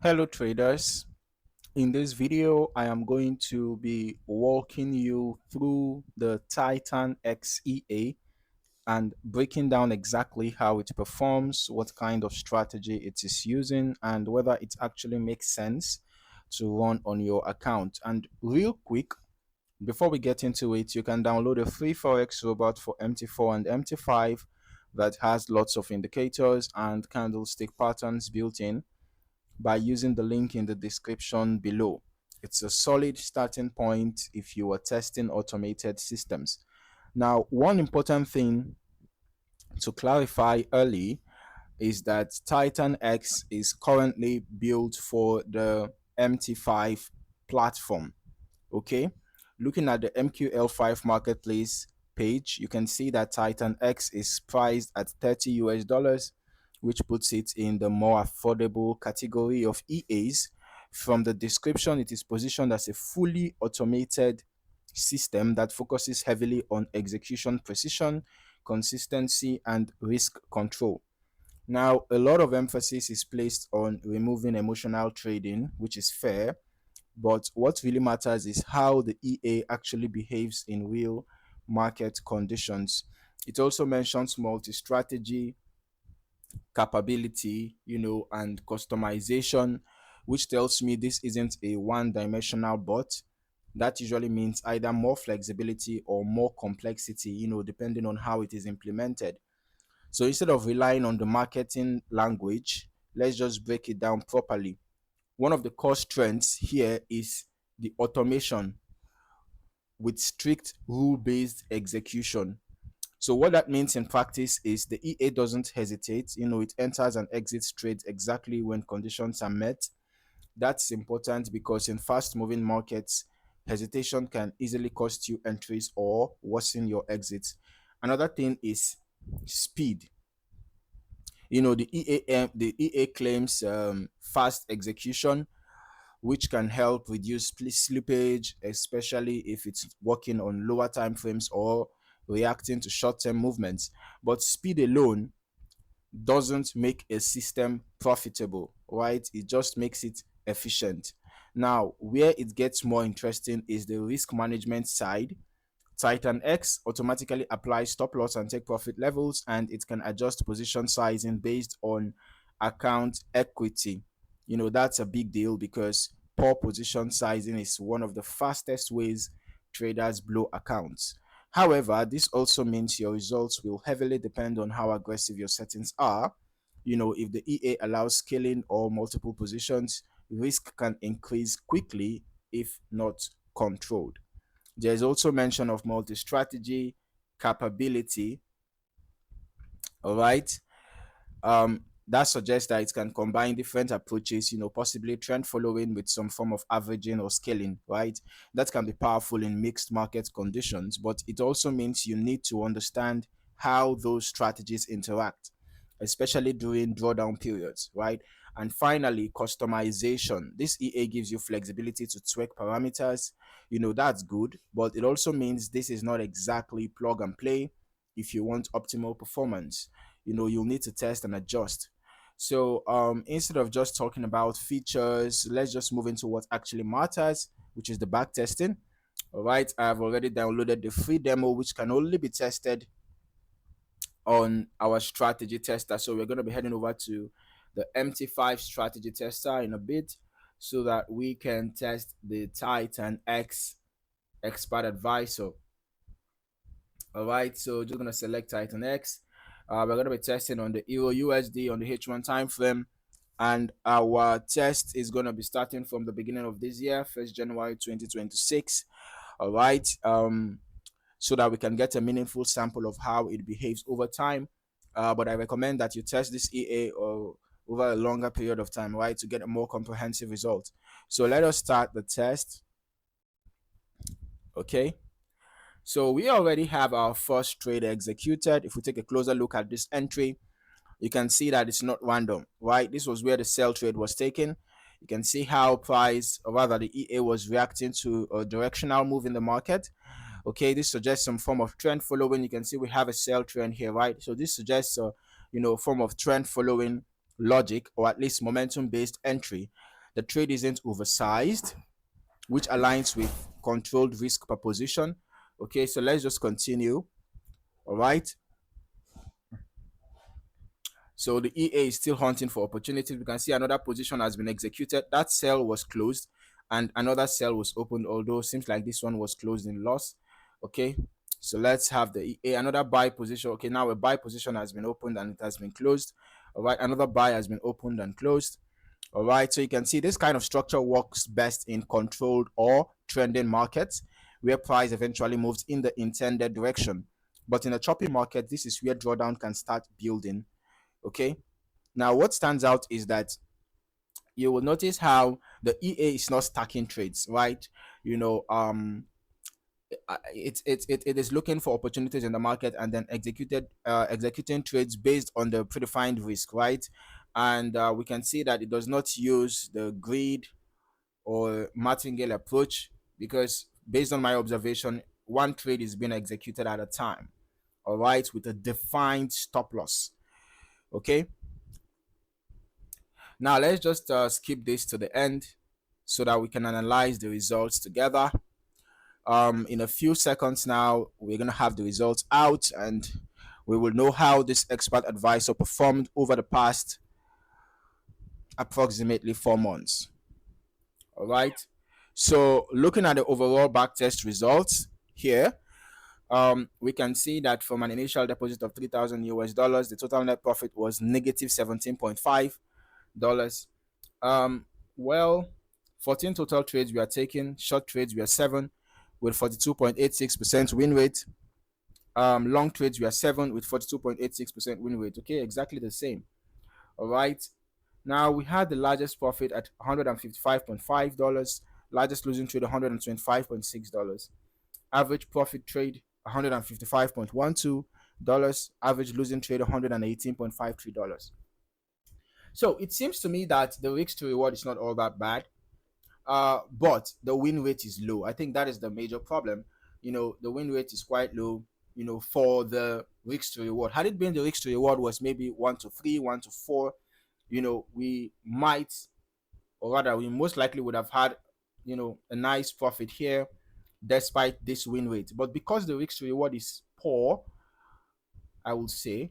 Hello traders. In this video, I am going to be walking you through the Titan XEA and breaking down exactly how it performs, what kind of strategy it is using, and whether it actually makes sense to run on your account. And real quick, before we get into it, you can download a free Forex robot for MT4 and MT5 that has lots of indicators and candlestick patterns built in by using the link in the description below. It's a solid starting point if you are testing automated systems. Now, one important thing to clarify early is that Titan X is currently built for the MT5 platform. Okay, looking at the MQL5 marketplace page, you can see that Titan X is priced at 30 US dollars, which puts it in the more affordable category of EAs. From the description, it is positioned as a fully automated system that focuses heavily on execution precision, consistency, and risk control. Now, a lot of emphasis is placed on removing emotional trading, which is fair, but what really matters is how the EA actually behaves in real market conditions. It also mentions multi-strategy capability, and customization, which tells me this isn't a one-dimensional bot. That usually means either more flexibility or more complexity, depending on how it is implemented. So instead of relying on the marketing language, let's just break it down properly. One of the core strengths here is the automation with strict rule-based execution. So what that means in practice is the EA doesn't hesitate. It enters and exits trades exactly when conditions are met. That's important because in fast-moving markets, hesitation can easily cost you entries or worsen your exits. Another thing is speed. The EA claims fast execution, which can help reduce slippage, especially if it's working on lower time frames or reacting to short-term movements. But speed alone doesn't make a system profitable, right? It just makes it efficient. Now, where it gets more interesting is the risk management side. Titan X automatically applies stop loss and take profit levels, and it can adjust position sizing based on account equity. That's a big deal because poor position sizing is one of the fastest ways traders blow accounts. However, this also means your results will heavily depend on how aggressive your settings are. If the EA allows scaling or multiple positions, risk can increase quickly if not controlled. There's also mention of multi-strategy capability. All right. That suggests that it can combine different approaches, possibly trend following with some form of averaging or scaling, right? That can be powerful in mixed market conditions, but it also means you need to understand how those strategies interact, especially during drawdown periods, right? And finally, customization. This EA gives you flexibility to tweak parameters. That's good, but it also means this is not exactly plug and play. If you want optimal performance, you'll need to test and adjust. So instead of just talking about features, let's just move into what actually matters, which is the back testing. All right, I've already downloaded the free demo, which can only be tested on our strategy tester. So we're going to be heading over to the MT5 strategy tester in a bit so that we can test the Titan X expert advisor. All right, so just going to select Titan X. We're going to be testing on the Euro USD on the H1 time frame, and our test is going to be starting from the beginning of this year, 1st January 2026. All right, so that we can get a meaningful sample of how it behaves over time. But I recommend that you test this EA or over a longer period of time, right, to get a more comprehensive result. So let us start the test. Okay. So we already have our first trade executed. If we take a closer look at this entry, you can see that it's not random, right? This was where the sell trade was taken. You can see how price, or rather the EA, was reacting to a directional move in the market. Okay, this suggests some form of trend following. You can see we have a sell trend here, right? So this suggests a form of trend following logic, or at least momentum based entry. The trade isn't oversized, which aligns with controlled risk proposition. Okay, so let's just continue. All right. So the EA is still hunting for opportunities. We can see another position has been executed. That sell was closed and another sell was opened, although it seems like this one was closed in loss. Okay, so let's have the EA, another buy position. Okay, now a buy position has been opened and it has been closed. All right, another buy has been opened and closed. All right, so you can see this kind of structure works best in controlled or trending markets where price eventually moves in the intended direction. But in a choppy market, this is where drawdown can start building. Okay, now what stands out is that you will notice how the EA is not stacking trades, right? You know, it is looking for opportunities in the market and then executing trades based on the predefined risk, right? And we can see that it does not use the greed or martingale approach, because based on my observation, one trade is being executed at a time, all right, with a defined stop loss. Okay, now let's just skip this to the end so that we can analyze the results together. In a few seconds now, we're going to have the results out and we will know how this expert advisor performed over the past approximately 4 months. All right. So looking at the overall backtest results here, we can see that from an initial deposit of 3,000 US dollars, the total net profit was negative $17.5. Well, 14 total trades we are taking, short trades we are 7 with 42.86% win rate. Long trades we are 7 with 42.86% win rate. Okay, exactly the same. All right. Now we had the largest profit at $155.5, largest losing trade $125.6, average profit trade $155.12, average losing trade $118.53. So it seems to me that the risk to reward is not all that bad, but the win rate is low. I think that is the major problem. You know, the win rate is quite low, you know, for the risk to reward. Had it been the risk to reward was maybe 1 to 3, 1 to 4, you know, we might, or rather, we most likely would have had, you know, a nice profit here despite this win rate. But because the risk to reward is poor, I would say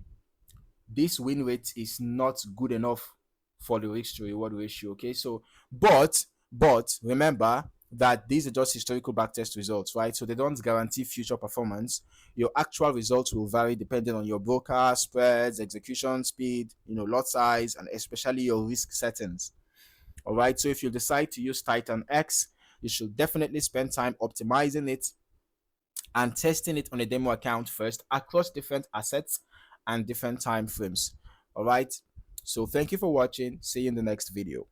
this win rate is not good enough for the risk to reward ratio. Okay, so but remember that these are just historical backtest results, right? So they don't guarantee future performance. Your actual results will vary depending on your broker, spreads, execution speed, you know, lot size, and especially your risk settings. All right, so if you decide to use Titan X, you should definitely spend time optimizing it and testing it on a demo account first across different assets and different time frames. All right, so thank you for watching. See you in the next video.